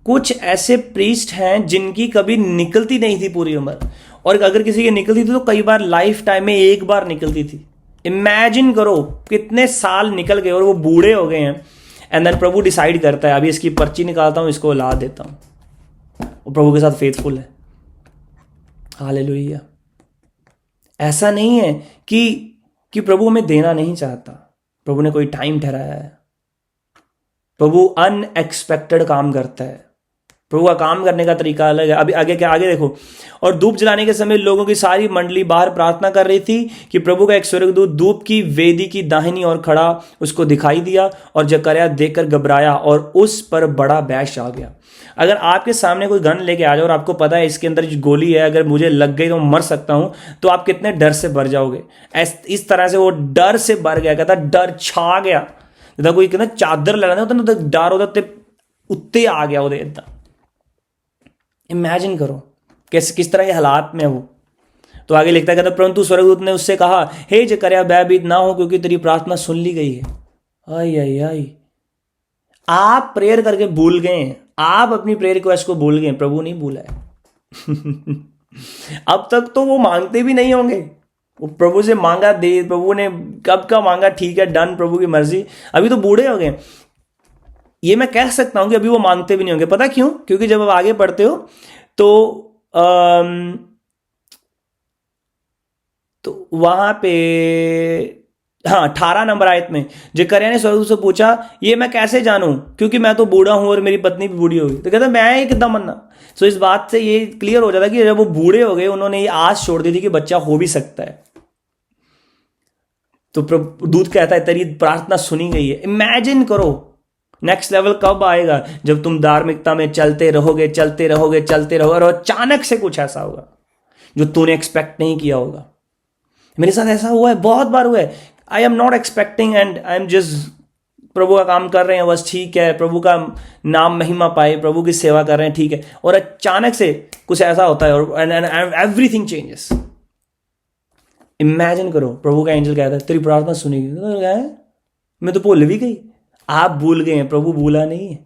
कुछ ऐसे प्रीस्ट हैं जिनकी कभी निकलती नहीं थी पूरी उम्र, और अगर किसी की निकलती थी तो कई बार लाइफ टाइम में एक बार निकलती थी। इमेजिन करो कितने साल निकल गए और वो बूढ़े हो गए हैं, एंड देन प्रभु डिसाइड करता है अभी इसकी पर्ची निकालता हूं, इसको ला देता हूं। वो प्रभु के साथ फेथफुल है। हालेलुया। ऐसा नहीं है कि प्रभु हमें देना नहीं चाहता, प्रभु ने कोई टाइम ठहराया है। प्रभु अनएक्सपेक्टेड काम करता है, प्रभु का काम करने का तरीका अलग है। अभी आगे देखो। और धूप जलाने के समय लोगों की सारी मंडली बाहर प्रार्थना कर रही थी कि प्रभु का एक स्वर्गदूत धूप की वेदी की दाहिनी ओर खड़ा उसको दिखाई दिया, और जकरिया देखकर घबराया और उस पर बड़ा बैश आ गया। अगर आपके सामने कोई गन लेके आ जाए और आपको पता है इसके अंदर गोली है, अगर मुझे लग गई तो मर सकता हूं, तो आप कितने डर से भर जाओगे। इस तरह से वो डर से भर गया। कहता डर छा गया, जिदा कोई कहना चादर लेना होता ना, डर ਉਹਦੇ उत्ते आ गया ਉਹਦੇ इदा। इमेजिन करो किस तरह के हालात में वो। तो आगे लिखता है, कहता परंतु स्वर्गदूत ने उससे कहा, हे जकरिया भयभीत ना हो, क्योंकि तेरी प्रार्थना सुन ली गई है। आई आप प्रेयर करके भूल गए हैं, आप अपनी प्रेयर रिक्वेस्ट को भूल गए, प्रभु नहीं भूला है। अब तक तो वो मांगते भी नहीं होंगे, वो प्रभु से मांगा दे, प्रभु ने कब का मांगा, ठीक है डन, प्रभु की मर्जी। अभी तो बूढ़े हो गए। ये मैं कह सकता हूं कि अभी वो मांगते भी नहीं होंगे। पता क्यों? क्योंकि जब आप आगे पढ़ते हो तो वहां पे 18 नंबर आयत में जकरिया ने स्वर्गदूत से पूछा, ये मैं कैसे जानूं क्योंकि मैं तो बूढ़ा हूं और मेरी पत्नी भी बूढ़ी होगी। तो कहता मैं एकदम मन्ना। सो इस बात से ये क्लियर हो जाता कि जब वो बूढ़े हो गए, उन्होंने ये आस छोड़ दी थी कि बच्चा हो भी सकता है। तो दूत कहता है तेरी प्रार्थना सुनी गई है। इमेजिन करो नेक्स्ट लेवल कब आएगा, जब तुम धार्मिकता में चलते रहोगे और अचानक से कुछ ऐसा होगा जो तूने एक्सपेक्ट नहीं किया होगा। मेरे साथ ऐसा हुआ है, बहुत बार हुआ है। I am not expecting and I am just प्रभु का काम कर रहे हैं, बस ठीक है, प्रभु का नाम महिमा पाए, प्रभु की सेवा कर रहे हैं, ठीक है, और अचानक से कुछ ऐसा होता है और एवरीथिंग चेंजेस। इमेजिन करो प्रभु का एंजल कहता है तेरी प्रार्थना सुनी गई। मैं तो भूल भी गई। आप भूल गए हैं, प्रभु भूला नहीं है।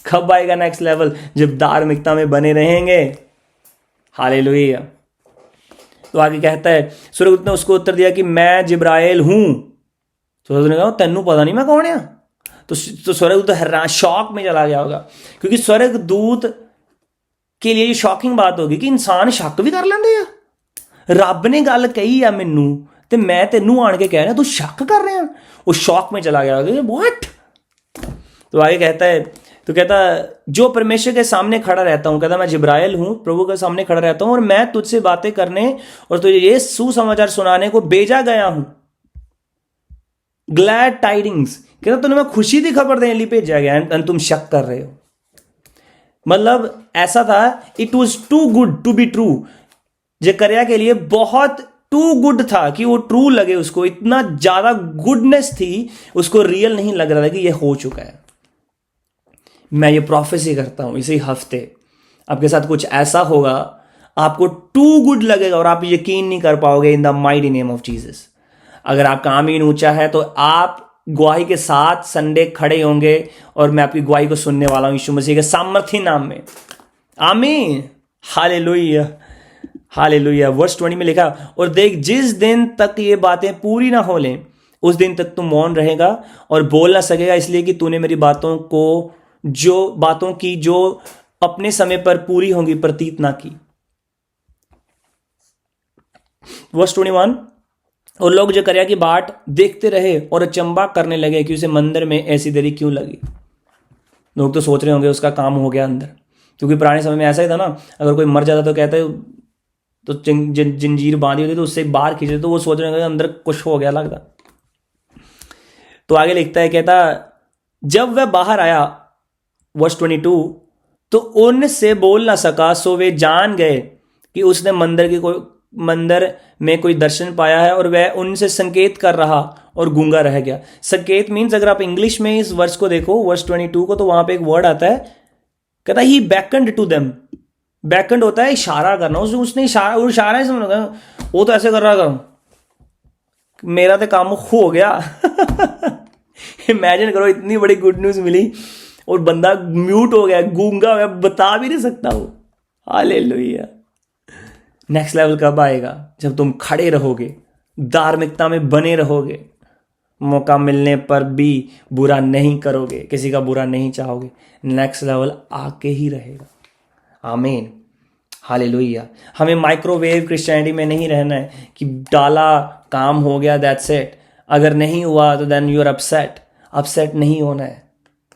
कब आएगा नेक्स्ट लेवल? जब धार्मिकता में बने रहेंगे। हालेलुया। तो आगे कहता है स्वर्गदूत ने उसको उत्तर दिया कि मैं जिब्राइल हूं। स्वर्गदूत ने कहा तेनू पता नहीं मैं कौन है? तो स्वर्गदूत हैरान शॉक में चला गया होगा, क्योंकि स्वर्गदूत के लिए शॉकिंग बात होगी कि इंसान शक भी कर लेंदे आ। रब ने गल कही आ मैनू ते मैं तेनू आण के कह रहा तू शक कर रहे हैं। वो शॉक में चला गया होगा, व्हाट। तो आगे कहता है, तो कहता जो परमेश्वर के सामने खड़ा रहता हूं, कहता मैं जिब्राइल हूं, प्रभु के सामने खड़ा रहता हूं और मैं तुझसे बातें करने और तुझे ये सुसमाचार सुनाने को भेजा गया हूं। ग्लैड टाइडिंग्स, कहता तुम्हें मैं खुशी की खबर देने लिए भेजा गया एंड तुम शक कर रहे हो। मतलब ऐसा था, it was too good to be true. जकरिया के लिए बहुत टू गुड था कि वो ट्रू लगे उसको, इतना ज्यादा गुडनेस थी, उसको रियल नहीं लग रहा था कि ये हो चुका है। मैं ये प्रोफेसी करता हूं इसी हफ्ते आपके साथ कुछ ऐसा होगा, आपको टू गुड लगेगा और आप यकीन नहीं कर पाओगे in the mighty name of Jesus. अगर आपका आमीन ऊंचा है तो आप गवाही के साथ संडे खड़े होंगे और मैं आपकी गवाही को सुनने वाला हूं यीशु मसीह के सामर्थी नाम में। आमीन, हालेलुया, हालेलुया। वर्स 20 में लिखा, और देख जिस दिन तक ये बातें पूरी ना हो लें उस दिन तक तू मौन रहेगा और बोल ना सकेगा, इसलिए कि तूने मेरी बातों की जो अपने समय पर पूरी होंगी प्रतीत ना की। वर्स 21, और लोग जकरयाह की बाट देखते रहे और अचंबा करने लगे कि उसे मंदिर में ऐसी देरी क्यों लगी। लोग तो सोच रहे होंगे उसका काम हो गया अंदर, क्योंकि पुराने समय में ऐसा ही था ना, अगर कोई मर जाता तो कहते तो जंजीर बांधी होती तो उससे बाहर खींचते, तो वो सोच रहे होंगे अंदर कुछ हो गया लगता। तो आगे लिखता है, कहता जब वह बाहर आया, वर्स 22, तो उनसे बोल ना सका, सो वे जान गए कि उसने मंदिर में कोई दर्शन पाया है, और वह उनसे संकेत कर रहा और गूंगा रह गया। संकेत मीन्स, अगर आप इंग्लिश में इस वर्स को देखो, वर्स 22 को, तो वहां पे एक वर्ड आता है, कहता ही बैकंड टू देम। बैकंड होता है इशारा करना, उसने इशारा ही समझ, वो तो ऐसे कर रहा था, मेरा तो काम हो गया। इमेजिन करो, इतनी बड़ी गुड न्यूज मिली और बंदा म्यूट हो गया, गूंगा हो गया, बता भी नहीं सकता वो। हालेलुया। नेक्स्ट लेवल कब आएगा? जब तुम खड़े रहोगे, धार्मिकता में बने रहोगे, मौका मिलने पर भी बुरा नहीं करोगे, किसी का बुरा नहीं चाहोगे। नेक्स्ट लेवल आके ही रहेगा। आमीन, हालेलुया। हमें माइक्रोवेव क्रिश्चियनिटी में नहीं रहना है कि डाला काम हो गया, दैट्स इट। अगर नहीं हुआ तो देन यू आर अपसेट नहीं होना है।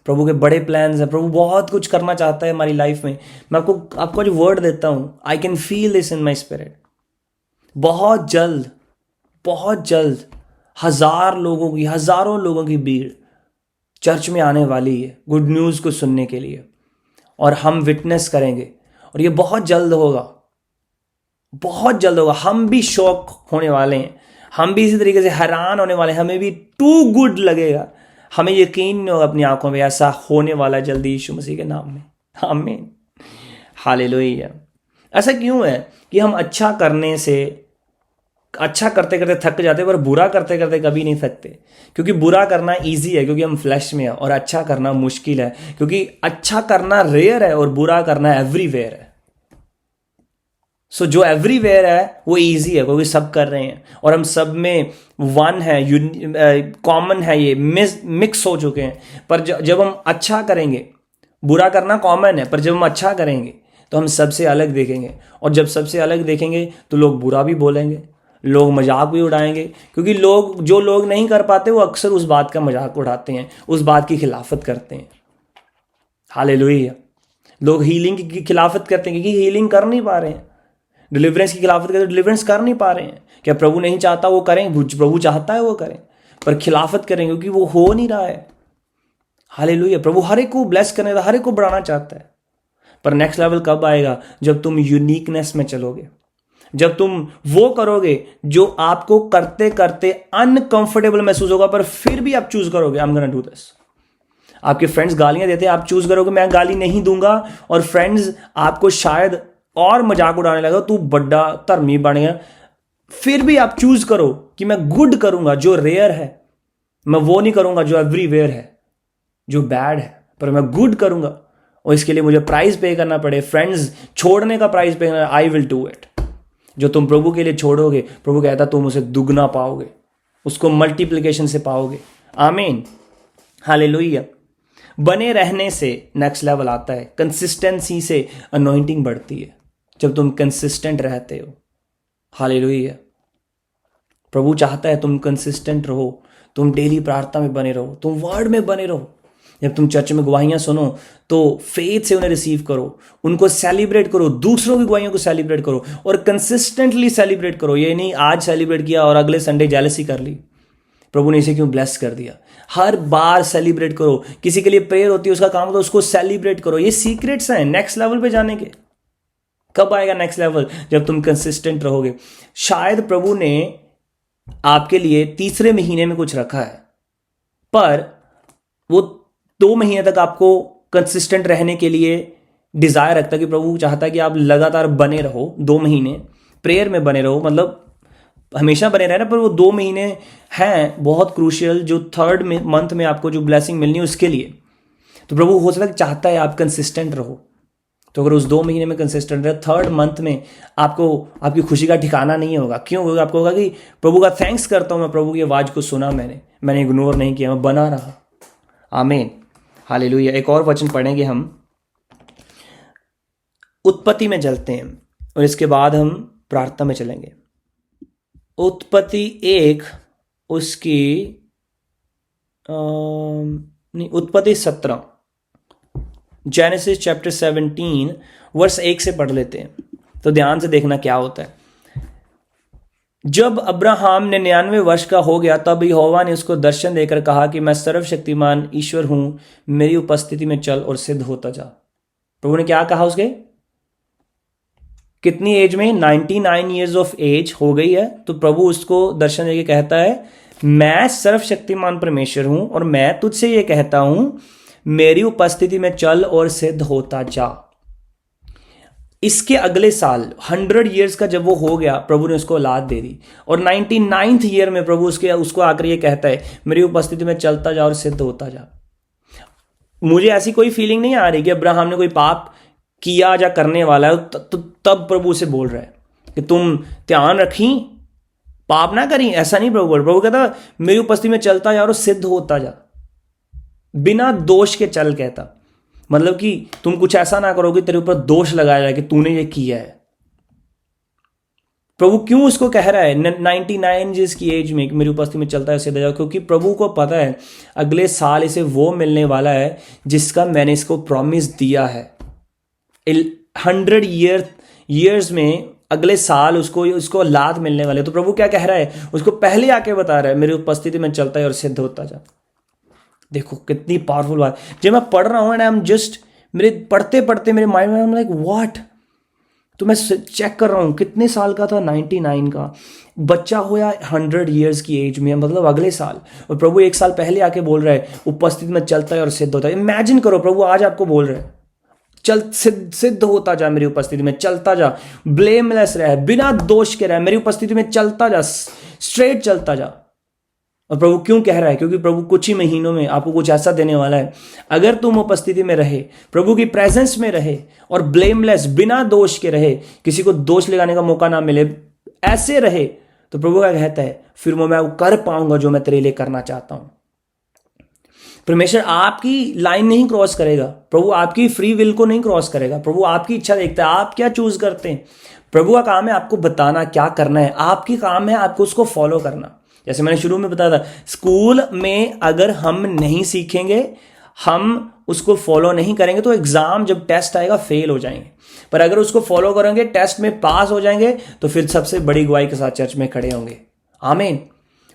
प्रभु के बड़े प्लान्स हैं, प्रभु बहुत कुछ करना चाहता है हमारी लाइफ में। मैं आपको जो वर्ड देता हूं, I can feel this in my spirit. बहुत जल्द हजारों लोगों की भीड़ चर्च में आने वाली है गुड न्यूज़ को सुनने के लिए, और हम विटनेस करेंगे, और ये बहुत जल्द होगा। हम भी शौक होने वाले हैं, हम भी इसी तरीके से हैरान होने वाले हैं, हमें भी टू गुड लगेगा, हमें यकीन नहीं होगा अपनी आंखों में, ऐसा होने वाला जल्दी यीशु मसीह के नाम में। आमीन, हालेलुया। ऐसा क्यों है कि हम अच्छा करते करते थक जाते हैं, पर बुरा करते करते कभी नहीं थकते? क्योंकि बुरा करना इजी है, क्योंकि हम फ्लैश में हैं, और अच्छा करना मुश्किल है, क्योंकि अच्छा करना रेयर है और बुरा करना एवरीवेयर है। सो जो एवरीवेयर है वो इजी है, क्योंकि सब कर रहे हैं और हम सब में वन है, कॉमन है, ये मिक्स हो चुके हैं। पर जब हम अच्छा करेंगे, बुरा करना कॉमन है, पर जब हम अच्छा करेंगे तो हम सबसे अलग देखेंगे, और जब सबसे अलग देखेंगे तो लोग बुरा भी बोलेंगे, लोग मजाक भी उड़ाएंगे, क्योंकि जो लोग नहीं कर पाते वो अक्सर उस बात का मजाक उड़ाते हैं, उस बात की खिलाफत करते हैं। हालेलुया। लोग हीलिंग की खिलाफत करते हैं क्योंकि हीलिंग कर नहीं पा रहे हैं, डिलीवरेंस की खिलाफत करते डिलीवरेंस कर नहीं पा रहे हैं। क्या प्रभु नहीं चाहता वो करें? प्रभु चाहता है वो करें, पर खिलाफत करें क्योंकि वो हो नहीं रहा है। हालेलुया। प्रभु हर एक को ब्लेस करने का, हर एक को बढ़ाना चाहता है, पर नेक्स्ट लेवल कब आएगा? जब तुम यूनिकनेस में चलोगे, जब तुम वो करोगे जो आपको करते करते अनकंफर्टेबल महसूस होगा, पर फिर भी आप चूज करोगे, आई एम गोना डू दिस। आपके फ्रेंड्स गालियां देते हैं, आप चूज करोगे मैं गाली नहीं दूंगा, और फ्रेंड्स आपको शायद और मजाक उड़ाने लगा, तू बड़ा धर्मी बन गया, फिर भी आप चूज करो कि मैं गुड करूंगा जो रेयर है, मैं वो नहीं करूंगा जो एवरीवेयर है, जो बैड है, पर मैं गुड करूंगा, और इसके लिए मुझे प्राइस पे करना पड़े, फ्रेंड्स छोड़ने का प्राइस पे करना, आई विल डू इट। जो तुम प्रभु के लिए छोड़ोगे, प्रभु कहता तुम उसे दुगना पाओगे, उसको मल्टीप्लिकेशन से पाओगे। आमीन, हालेलुया। बने रहने से नेक्स्ट लेवल आता है, कंसिस्टेंसी से अनॉइंटिंग बढ़ती है। जब तुम कंसिस्टेंट रहते हो, हालेलुया। प्रभु चाहता है तुम कंसिस्टेंट रहो, तुम डेली प्रार्थना में बने रहो, तुम वर्ड में बने रहो। जब तुम चर्च में गवाहियां सुनो तो फेथ से उन्हें रिसीव करो, उनको सेलिब्रेट करो, दूसरों की गवाहियों को सेलिब्रेट करो, और कंसिस्टेंटली सेलिब्रेट करो। ये नहीं आज सेलिब्रेट किया और अगले संडे जेलसी कर ली। प्रभु ने इसे क्यों ब्लेस कर दिया? हर बार सेलिब्रेट करो। किसी के लिए प्रेयर होती है, उसका काम होता है, उसको सेलिब्रेट करो। ये सीक्रेट्स हैं नेक्स्ट लेवल पे जाने के। कब आएगा नेक्स्ट लेवल? जब तुम कंसिस्टेंट रहोगे। शायद प्रभु ने आपके लिए तीसरे महीने में कुछ रखा है, पर वो 2 महीने तक आपको कंसिस्टेंट रहने के लिए डिजायर रखता है कि प्रभु चाहता है कि आप लगातार बने रहो, 2 महीने प्रेयर में बने रहो, मतलब हमेशा बने रहना, पर वो 2 महीने हैं बहुत क्रूशियल, जो 3rd मंथ में आपको जो ब्लेसिंग मिलनी है उसके लिए। तो प्रभु हो सकता है चाहता है आप कंसिस्टेंट रहो। तो अगर उस 2 महीने में कंसिस्टेंट रहे, 3rd मंथ में आपको आपकी खुशी का ठिकाना नहीं होगा। क्यों होगा? आपको होगा कि प्रभु का थैंक्स करता हूं मैं, प्रभु की आवाज को सुना, मैंने इग्नोर नहीं किया, मैं बना रहा। आमीन, हालेलुया। एक और वचन पढ़ेंगे हम, उत्पत्ति में चलते हैं और इसके बाद हम प्रार्थना में चलेंगे। उत्पत्ति 1 उसकी उत्पत्ति 17, जेनेसिस चैप्टर 17 वर्स 1 से पढ़ लेते हैं। तो ध्यान से देखना क्या होता है। जब अब्राहम 99 वर्ष का हो गया तब यहोवा ने उसको दर्शन देकर कहा कि मैं सर्वशक्तिमान ईश्वर हूं, मेरी उपस्थिति में चल और सिद्ध होता जा। प्रभु ने क्या कहा? उसके कितनी एज में? 99 ईयर्स ऑफ एज हो गई है। तो प्रभु उसको दर्शन देके कहता है मैं सर्वशक्तिमान परमेश्वर हूं और मैं तुझसे ये कहता हूं मेरी उपस्थिति में चल और सिद्ध होता जा। इसके अगले साल 100 ईयर्स का जब वो हो गया, प्रभु ने उसको औलाद दे दी और 99th ईयर में प्रभु उसको आकर ये कहता है मेरी उपस्थिति में चलता जा और सिद्ध होता जा। मुझे ऐसी कोई फीलिंग नहीं आ रही कि अब्राहम ने कोई पाप किया या करने वाला है, तब प्रभु से बोल रहा है कि तुम ध्यान रखी, पाप ना करी। ऐसा नहीं प्रभु बोल। प्रभु कहता मेरी उपस्थिति में चलता जा और सिद्ध होता जा, बिना दोष के चल। कहता मतलब कि तुम कुछ ऐसा ना करोगे तेरे ऊपर दोष लगाया जाए कि तूने ये किया है। प्रभु क्यों उसको कह रहा है 99 जिसकी एज में मेरी उपस्थिति में चलता है सिद्ध जाओ? क्योंकि प्रभु को पता है अगले साल इसे वो मिलने वाला है जिसका मैंने इसको प्रॉमिस दिया है। 100 ईयर्स में अगले साल उसको औलाद मिलने वाले। तो प्रभु क्या कह रहा है? उसको पहले आके बता रहा है मेरी उपस्थिति में चलता है और सिद्ध होता जा। देखो कितनी पावरफुल बात। जब मैं पढ़ रहा हूं एंड आई एम जस्ट, मेरे पढ़ते पढ़ते मेरे माइंड में लाइक व्हाट। तो मैं चेक कर रहा हूं कितने साल का था, 99 का बच्चा हो या 100 ईयर्स की एज में, मतलब अगले साल। और प्रभु 1 साल पहले आके बोल रहा है उपस्थिति में चलता है और सिद्ध होता है। इमेजिन करो प्रभु आज आपको बोल रहे हैं चल सिद्ध होता जा, मेरी उपस्थिति में चलता जा, ब्लेमलेस रह, बिना दोष के रह, मेरी उपस्थिति में चलता जा, स्ट्रेट चलता जा। और प्रभु क्यों कह रहा है? क्योंकि प्रभु कुछ ही महीनों में आपको कुछ ऐसा देने वाला है। अगर तुम उपस्थिति में रहे, प्रभु की प्रेजेंस में रहे और ब्लेमलेस, बिना दोष के रहे, किसी को दोष लगाने का मौका ना मिले, ऐसे रहे, तो प्रभु क्या कहता है? फिर मैं कर पाऊंगा जो मैं तेरे लिए करना चाहता हूं। परमेश्वर आपकी लाइन नहीं क्रॉस करेगा, प्रभु आपकी फ्री विल को नहीं क्रॉस करेगा। प्रभु आपकी इच्छा देखता है, आप क्या चूज करते हैं। प्रभु का काम है आपको बताना क्या करना है, आपकी काम है आपको उसको फॉलो करना। जैसे मैंने शुरू में बताया था, स्कूल में अगर हम नहीं सीखेंगे, हम उसको फॉलो नहीं करेंगे, तो एग्जाम जब टेस्ट आएगा फेल हो जाएंगे। पर अगर उसको फॉलो करेंगे, टेस्ट में पास हो जाएंगे, तो फिर सबसे बड़ी गवाही के साथ चर्च में खड़े होंगे। आमीन।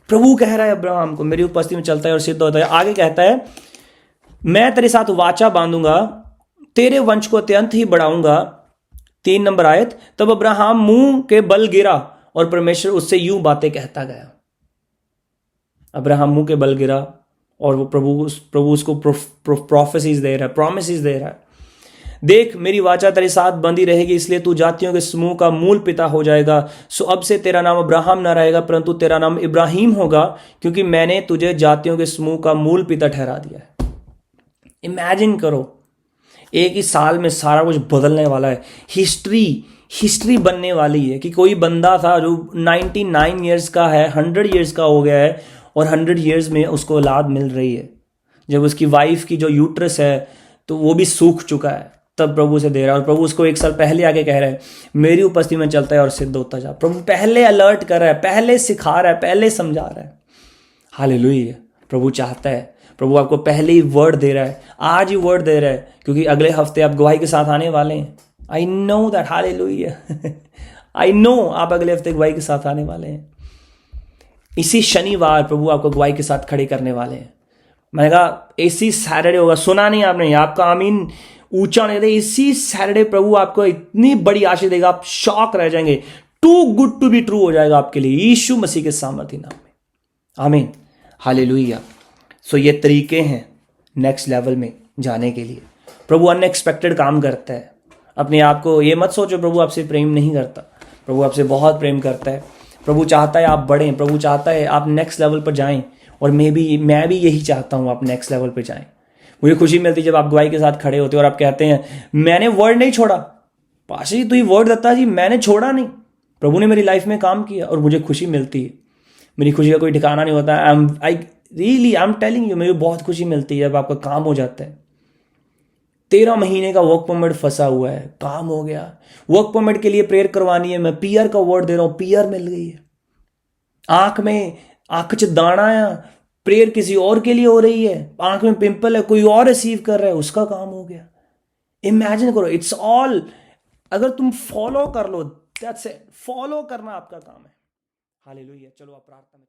प्रभु कह रहा है अब्राहम को मेरी उपस्थिति में चलता है और सिद्ध होता है। आगे कहता है मैं तेरे साथ वाचा बांधूंगा, तेरे वंश को अत्यंत ही बढ़ाऊंगा। 3 नंबर आयत, तब अब्राहम मुंह के बल गिरा और परमेश्वर उससे यूं बातें कहता गया। अब्राहम मुंह के बल गिरा और वो प्रभु उसको प्रोफेसीज दे रहा है, प्रॉमिसेस दे रहा है। देख मेरी वाचा तेरे साथ बंधी रहेगी, इसलिए तू जातियों के समूह का मूल पिता हो जाएगा। सो अब से तेरा नाम अब्राहम ना रहेगा, परंतु तेरा नाम इब्राहिम होगा, क्योंकि मैंने तुझे जातियों के समूह का मूल पिता ठहरा दिया है। इमेजिन करो, एक ही साल में सारा कुछ बदलने वाला है। हिस्ट्री बनने वाली है कि कोई बंदा था जो 99 ईयर्स का है, 100 ईयर्स का हो गया है और 100 ईयर्स में उसको औलाद मिल रही है। जब उसकी वाइफ की जो यूट्रस है तो वो भी सूख चुका है, तब प्रभु से दे रहा है। और प्रभु उसको 1 साल पहले आके कह रहा है मेरी उपस्थिति में चलता है और सिद्ध होता जा। प्रभु पहले अलर्ट कर रहा है, पहले सिखा रहा है, पहले समझा रहा है। हालेलुया। प्रभु चाहता है, प्रभु आपको पहले ही वर्ड दे रहा है, आज ही वर्ड दे रहा है, क्योंकि अगले हफ्ते आप गवाही के साथ आने वाले हैं। I know that. Hallelujah. I know आप अगले हफ्ते गवाही के साथ आने वाले हैं। इसी शनिवार प्रभु आपको गवाही के साथ खड़े करने वाले हैं। मैंने कहा इसी सैटरडे होगा, सुना नहीं आपने? आपका आमीन ऊंचा नहीं देगा। इसी सैटरडे प्रभु आपको इतनी बड़ी आशीष देगा, आप शॉक रह जाएंगे। Too good to be true हो जाएगा आपके लिए यीशु मसीह के सामर्थ्य नाम में। आमीन, हालेलुया। सो ये तरीके हैं नेक्स्ट लेवल में जाने के लिए। प्रभु अनएक्सपेक्टेड काम करता है। अपने आप को ये मत सोचो प्रभु आपसे प्रेम नहीं करता, प्रभु आपसे बहुत प्रेम करता है। प्रभु चाहता है आप बढ़ें, प्रभु चाहता है आप नेक्स्ट लेवल पर जाएं। और मैं भी यही चाहता हूँ आप नेक्स्ट लेवल पर जाएं। मुझे खुशी मिलती है जब आप गवाही के साथ खड़े होते हो और आप कहते हैं मैंने वर्ड नहीं छोड़ा, पाशा जी तो ये वर्ड दत्ता जी मैंने छोड़ा नहीं, प्रभु ने मेरी लाइफ में काम किया और मुझे खुशी मिलती है। मेरी खुशी का कोई ठिकाना नहीं होता। आई एम टेलिंग यू, मुझे बहुत खुशी मिलती है जब आपका काम हो जाता है। 13 महीने का वर्क परमिट फंसा हुआ है, काम हो गया। वर्क परमिट के लिए प्रेयर करवानी है, मैं पीआर का वर्ड दे रहा हूं, पीआर मिल गई है। आंख च दाना है, प्रेयर किसी और के लिए हो रही है, आंख में पिंपल है, कोई और रिसीव कर रहा है, उसका काम हो गया। इमेजिन करो, इट्स ऑल, अगर तुम फॉलो कर लो, दैट्स इट, फॉलो करना आपका काम है। हालेलुया। चलो आप प्रार्थना में